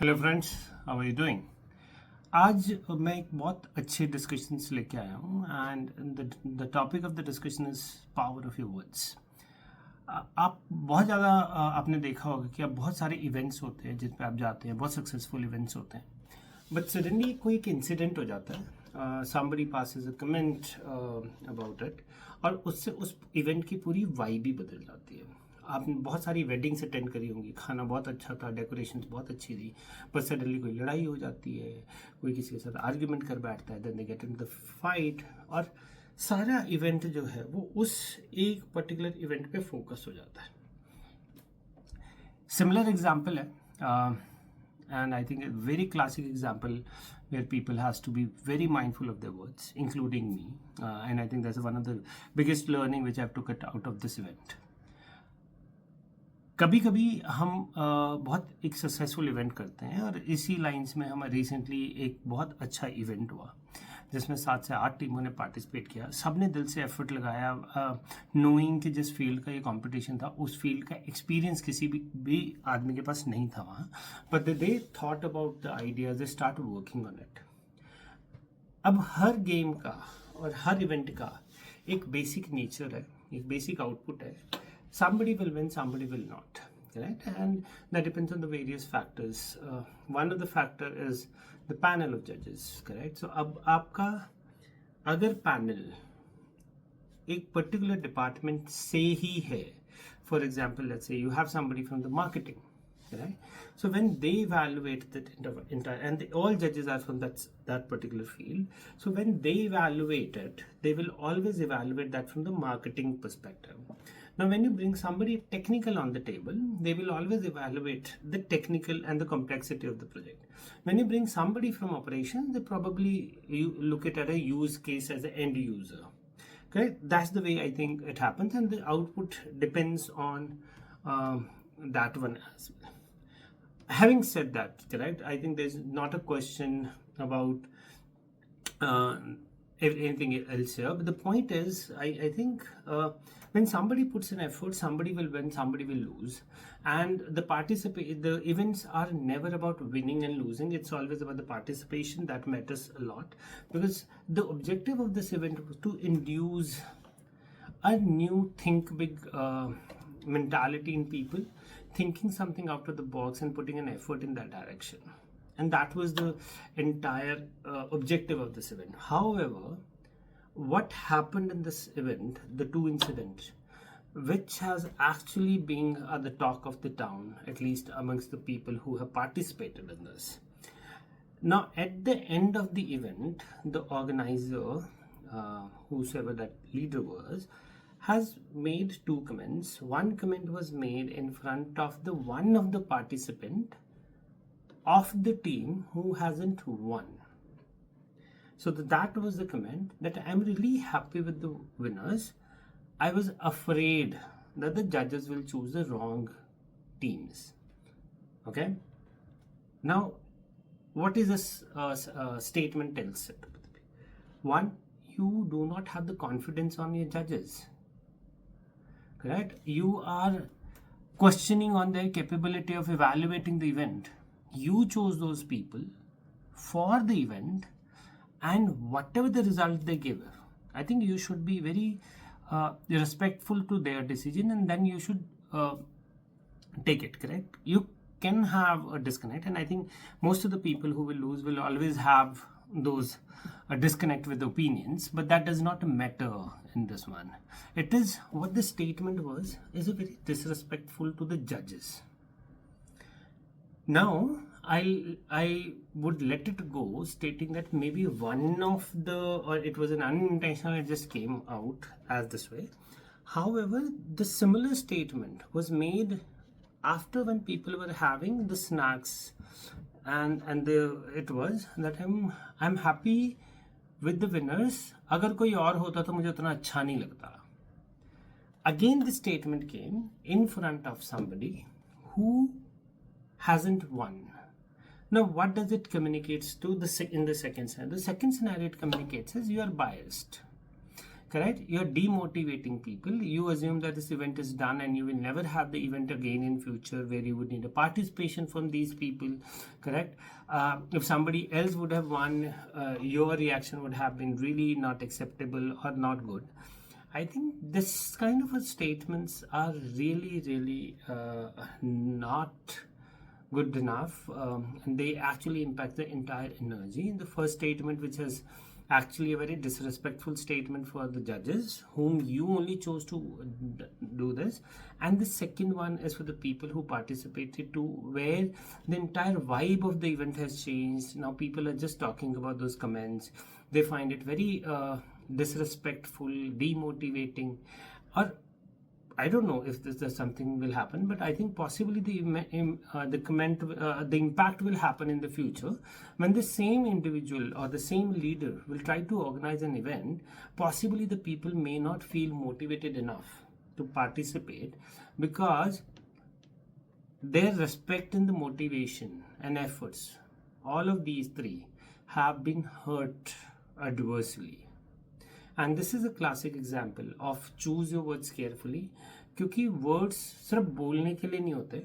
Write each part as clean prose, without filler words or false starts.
Hello friends, how are you doing. आज मैं एक बहुत अच्छे डिस्कशंस लेके आया हूँ and the topic of the discussion is power of your words. आप बहुत ज़्यादा आपने देखा होगा कि अब बहुत सारे इवेंट्स होते हैं जिस पे आप जाते हैं, बहुत सक्सेसफुल इवेंट्स होते हैं, बट सडनली कोई एक इंसिडेंट हो जाता है, somebody passes a comment about it, और उससे उस इवेंट की पूरी वाइब ही बदल जाती है। आपने बहुत सारी वेडिंग्स अटेंड करी होंगी, खाना बहुत अच्छा था, डेकोरेशंस बहुत अच्छी थी, पर सडनली कोई लड़ाई हो जाती है, कोई किसी के साथ आर्ग्यूमेंट कर बैठता है, then they get in the fight, और सारा इवेंट जो है वो उस एक पर्टिकुलर इवेंट पे फोकस हो जाता है। Similar example है, and I think a very classic example where people has to be very mindful of their words, including me, and I think that's one of the biggest learning which I have to get out of this event. कभी कभी हम बहुत एक successful event करते हैं, और इसी lines में हम रिसेंटली एक बहुत अच्छा इवेंट हुआ जिसमें 7 से 8 टीमों ने पार्टिसिपेट किया। सब ने दिल से एफर्ट लगाया, नोइंग कि जिस फील्ड का ये कंपटीशन था उस फील्ड का एक्सपीरियंस किसी भी आदमी के पास नहीं था वहाँ, but they thought about the ideas, they start working on it. अब हर गेम का और हर इवेंट का एक बेसिक नेचर है, एक बेसिक आउटपुट है। Somebody will win, somebody will not, right? And that depends on the various factors. One of the factor is the panel of judges, correct? So अब आपका अगर पैनल एक particular department से ही है, for example let's say you have somebody from the marketing, right? So when they evaluate that entire, and all judges are from that particular field, so when they evaluate it, they will always evaluate that from the marketing perspective. Now when you bring somebody technical on the table, they will always evaluate the technical and the complexity of the project. When you bring somebody from operations, they probably you look at a use case as an end user. Okay, that's the way I think it happens, and the output depends on that one as well. Having said that, correct, I think there's not a question about anything else here, but the point is I think when somebody puts an effort, somebody will win, somebody will lose, and the events are never about winning and losing. It's always about the participation that matters a lot, because the objective of this event was to induce a new think big mentality in people, thinking something out of the box and putting an effort in that direction. And that was the entire objective of this event. However, what happened in this event, the two incidents, which has actually been the talk of the town, at least amongst the people who have participated in this. Now, at the end of the event, the organizer, whosoever that leader was, has made two comments. One comment was made in front of the one of the participant of the team who hasn't won. So that was the comment, that I'm really happy with the winners. I was afraid that the judges will choose the wrong teams. Okay. Now, what is this statement tells it? One, you do not have the confidence on your judges. Correct? You are questioning on their capability of evaluating the event. You chose those people for the event, and whatever the result they give, I think you should be very respectful to their decision, and then you should take it, correct? You can have a disconnect, and I think most of the people who will lose will always have those disconnect with opinions, but that does not matter in this one. It is what the statement was is a very disrespectful to the judges. Now I would let it go, stating that maybe one of the, or it was an unintentional, it just came out as this way. However, the similar statement was made after when people were having the snacks, and it was that I'm happy with the winners. अगर कोई और होता तो मुझे उतना अच्छा नहीं लगता. Again, the statement came in front of somebody who hasn't won. Now, what does it communicate to in the second scenario? The second scenario it communicates is you are biased. correct? You're demotivating people. You assume that this event is done and you will never have the event again in future, where you would need a participation from these people, correct? If somebody else would have won, your reaction would have been really not acceptable or not good. I think this kind of statements are really not good enough, and they actually impact the entire energy. In the first statement, which is actually a very disrespectful statement for the judges, whom you only chose to do this, and the second one is for the people who participated, to where the entire vibe of the event has changed. Now people are just talking about those comments. They find it very disrespectful, demotivating, or I don't know if this something will happen, but I think possibly the impact will happen in the future when the same individual or the same leader will try to organize an event. Possibly the people may not feel motivated enough to participate, because their respect in the motivation and efforts, all of these three, have been hurt adversely. And this is a classic example of choose your words carefully, क्योंकि words सिर्फ बोलने के लिए नहीं होते.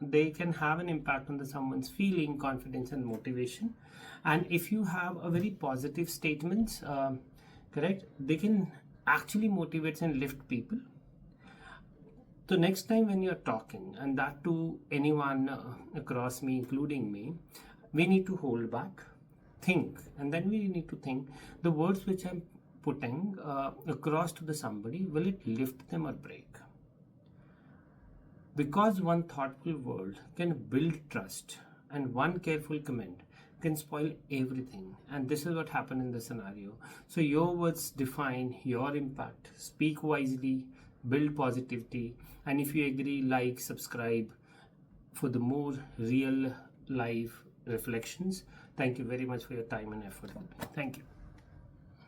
They can have an impact on someone's feeling, confidence and motivation. And if you have a very positive statements, correct, they can actually motivate and lift people. So next time when you're talking, and that to anyone across me, including me, we need to hold back, think, and then we need to think the words which I'm putting across to the somebody, will it lift them or break? Because one thoughtful word can build trust, and one careful comment can spoil everything. And this is what happened in the scenario. So your words define your impact. Speak wisely, build positivity, and if you agree, like, subscribe for the more real life reflections. Thank you very much for your time and effort. Thank you.